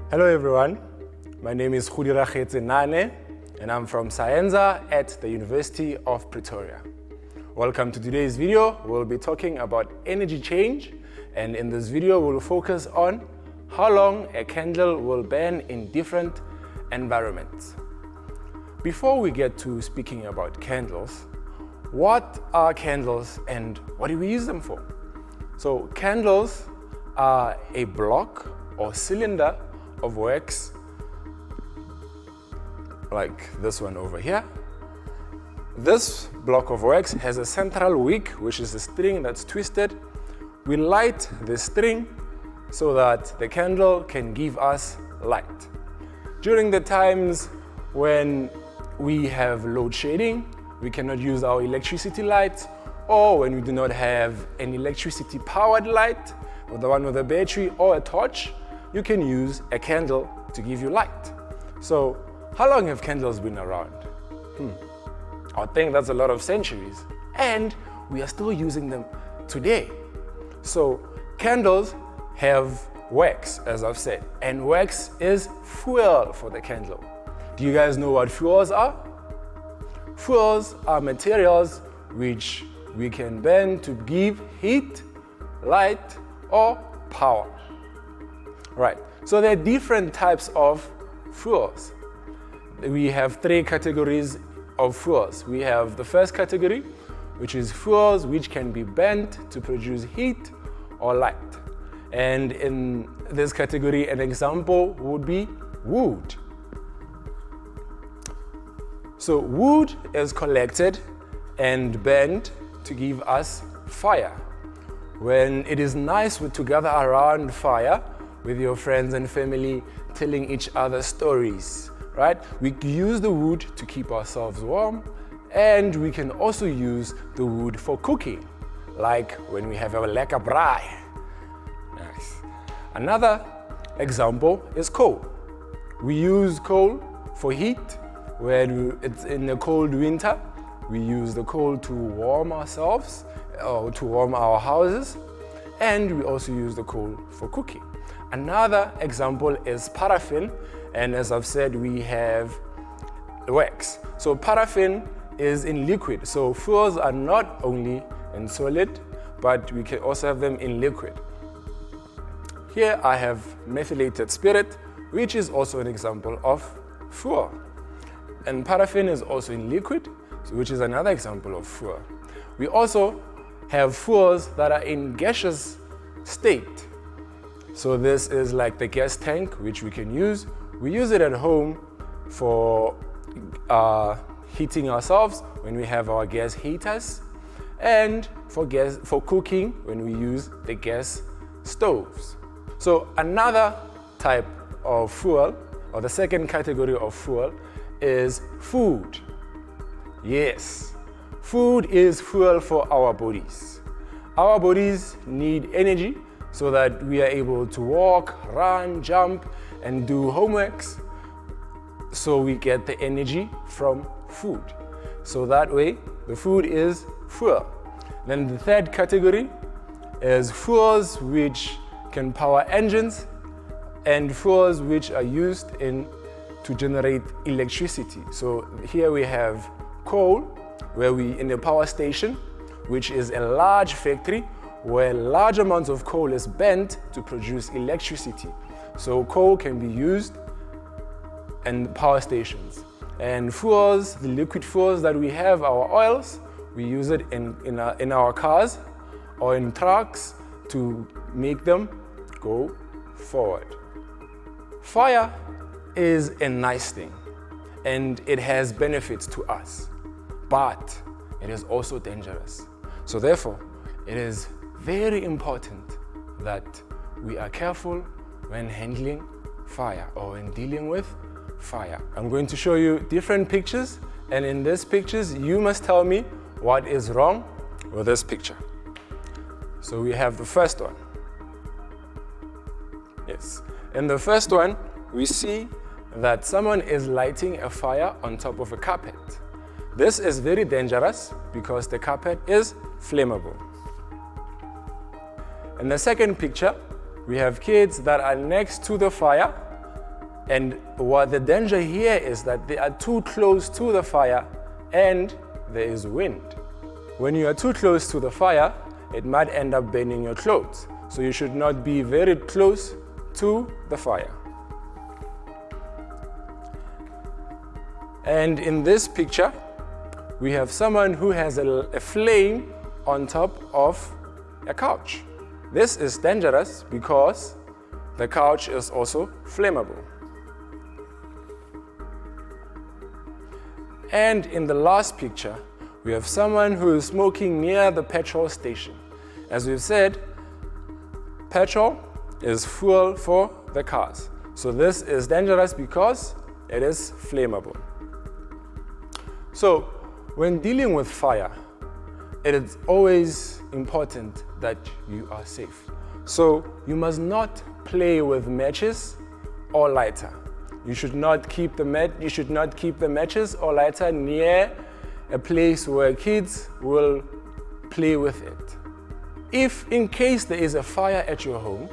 Hello everyone, my name is Nane and I'm from Sci Enza at the University of Pretoria. Welcome to today's video. We'll be talking about energy change, and in this video we'll focus on how long a candle will burn in different environments. Before we get to speaking about candles, what are candles and what do we use them for? So candles are a block or cylinder of wax, like this one over here. This block of wax has a central wick, which is a string that's twisted. We light the string so that the candle can give us light. During the times when we have load shedding, we cannot use our electricity lights, or when we do not have an electricity powered light, or the one with a battery or a torch, you can use a candle to give you light. So, how long have candles been around? I think that's a lot of centuries, and we are still using them today. So, candles have wax, as I've said, and wax is fuel for the candle. Do you guys know what fuels are? Fuels are materials which we can burn to give heat, light, or power. Right, so there are different types of fuels. We have three categories of fuels. We have the first category, which is fuels which can be burnt to produce heat or light. And in this category, an example would be wood. So wood is collected and burned to give us fire. When it is nice to gather around fire with your friends and family, telling each other stories, right? We use the wood to keep ourselves warm, and we can also use the wood for cooking, like when we have a lekker braai. Nice. Another example is coal. We use coal for heat. When it's in a cold winter, we use the coal to warm ourselves or to warm our houses, and we also use the coal for cooking. Another example is paraffin, and as I've said, we have wax. So paraffin is in liquid, so fuels are not only in solid, but we can also have them in liquid. Here I have methylated spirit, which is also an example of fuel. And paraffin is also in liquid, which is another example of fuel. We also have fuels that are in gaseous state. So this is like the gas tank, which we can use. We use it at home for heating ourselves when we have our gas heaters, and for cooking when we use the gas stoves. So another type of fuel, or the second category of fuel, is food. Yes, food is fuel for our bodies. Our bodies need energy so that we are able to walk, run, jump, and do homeworks. So we get the energy from food. So that way, the food is fuel. Then the third category is fuels which can power engines and fuels which are used to generate electricity. So here we have coal, where in a power station, which is a large factory where large amounts of coal is burnt to produce electricity. So coal can be used in power stations. And fuels, the liquid fuels that we have, our oils, we use it in our cars or in trucks to make them go forward. Fire is a nice thing, and it has benefits to us, but it is also dangerous. So therefore, it is very important that we are careful when handling fire or when dealing with fire. I'm going to show you different pictures, and in these pictures you must tell me what is wrong with this picture. So we have the first one. Yes, in the first one we see that someone is lighting a fire on top of a carpet. This is very dangerous because the carpet is flammable. In the second picture, we have kids that are next to the fire And what the danger here is that they are too close to the fire and there is wind. When you are too close to the fire, it might end up burning your clothes. So you should not be very close to the fire. And in this picture, we have someone who has a flame on top of a couch. This is dangerous because the couch is also flammable. And in the last picture, we have someone who is smoking near the petrol station. As we've said, petrol is fuel for the cars. So this is dangerous because it is flammable. So when dealing with fire, it is always important that you are safe. So you must not play with matches or lighter. You should not keep the matches or lighter near a place where kids will play with it. If in case there is a fire at your home,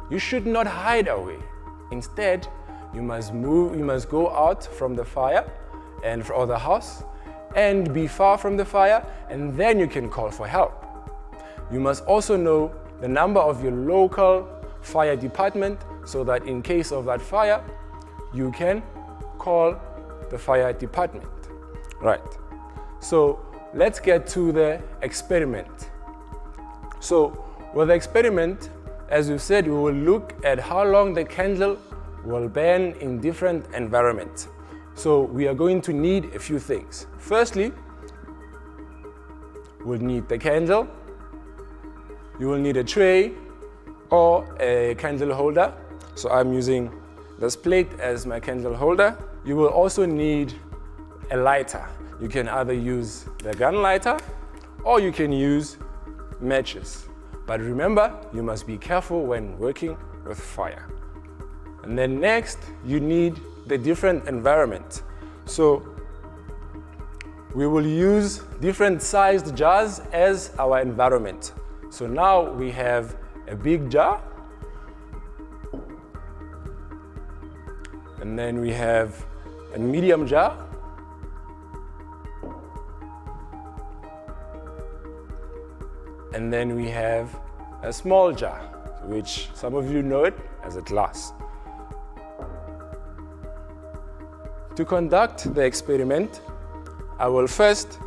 you should not hide away. Instead, you must go out from the fire or the house and be far from the fire, and then you can call for help. You must also know the number of your local fire department so that in case of that fire, you can call the fire department. Right. So let's get to the experiment. So with the experiment, as we said, we will look at how long the candle will burn in different environments. So we are going to need a few things. Firstly, we'll need the candle. You will need a tray or a candle holder. So I'm using this plate as my candle holder. You will also need a lighter. You can either use the gun lighter or you can use matches. But remember, you must be careful when working with fire. And then next, you need the different environment. So we will use different sized jars as our environment. So now we have a big jar, and then we have a medium jar, and then we have a small jar, which some of you know it as a glass. To conduct the experiment, I will first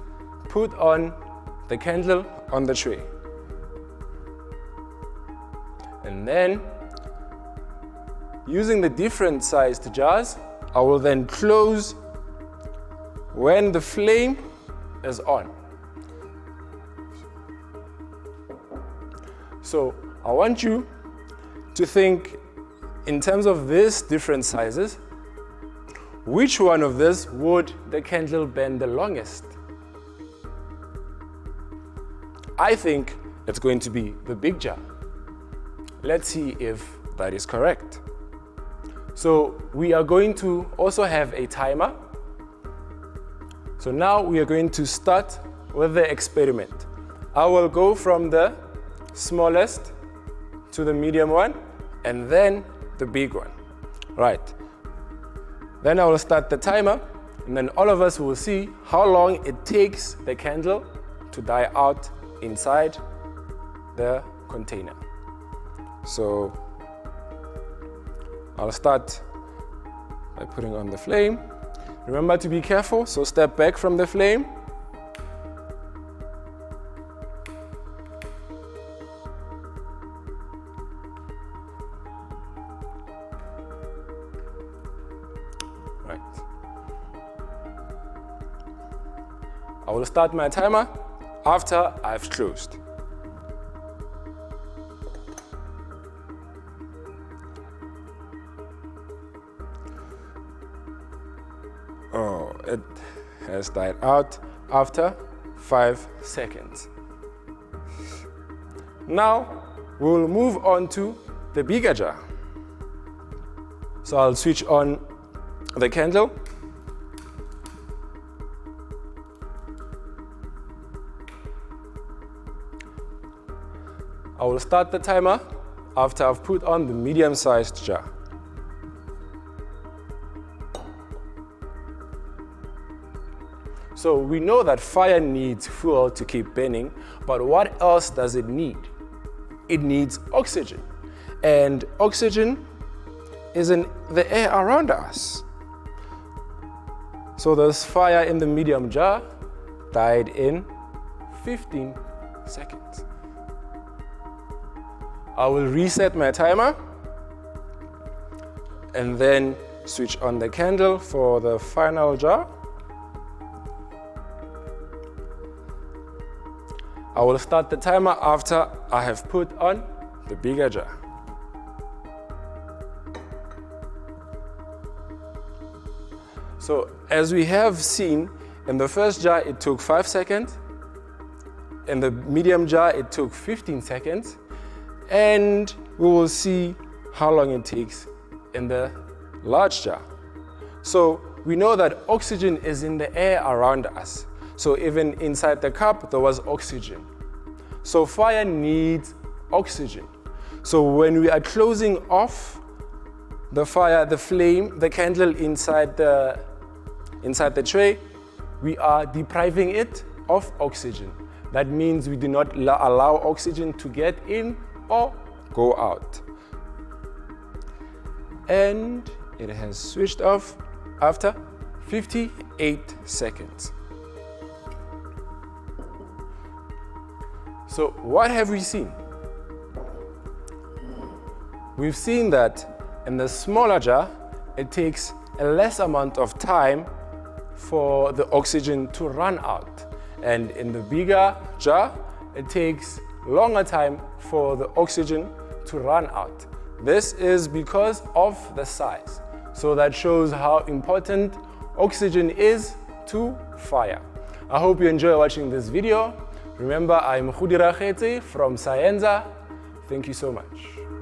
put on the candle on the tray. And then, using the different sized jars, I will then close when the flame is on. So I want you to think in terms of these different sizes, which one of this would the candle burn the longest? I think it's going to be the big jar. Let's see if that is correct. So we are going to also have a timer. So now we are going to start with the experiment. I will go from the smallest to the medium one and then the big one. Right. Then I will start the timer, and then all of us will see how long it takes the candle to die out inside the container. So I'll start by putting on the flame. Remember to be careful, so step back from the flame. Right. I will start my timer after I've closed. Oh, it has died out after 5 seconds. Now we'll move on to the bigger jar. So I'll switch on the candle. I will start the timer after I've put on the medium-sized jar. So we know that fire needs fuel to keep burning, but what else does it need? It needs oxygen. And oxygen is in the air around us. So this fire in the medium jar died in 15 seconds. I will reset my timer and then switch on the candle for the final jar. I will start the timer after I have put on the bigger jar. So as we have seen, in the first jar it took 5 seconds, in the medium jar it took 15 seconds, and we will see how long it takes in the large jar. So we know that oxygen is in the air around us. So even inside the cup, there was oxygen. So fire needs oxygen. So when we are closing off the fire, the flame, the candle inside the tray, we are depriving it of oxygen. That means we do not allow oxygen to get in or go out. And it has switched off after 58 seconds. So what have we seen? We've seen that in the smaller jar, it takes a less amount of time for the oxygen to run out. And in the bigger jar, it takes longer time for the oxygen to run out. This is because of the size. So that shows how important oxygen is to fire. I hope you enjoy watching this video. Remember, I'm Khudira Khete from Sci Enza. Thank you so much.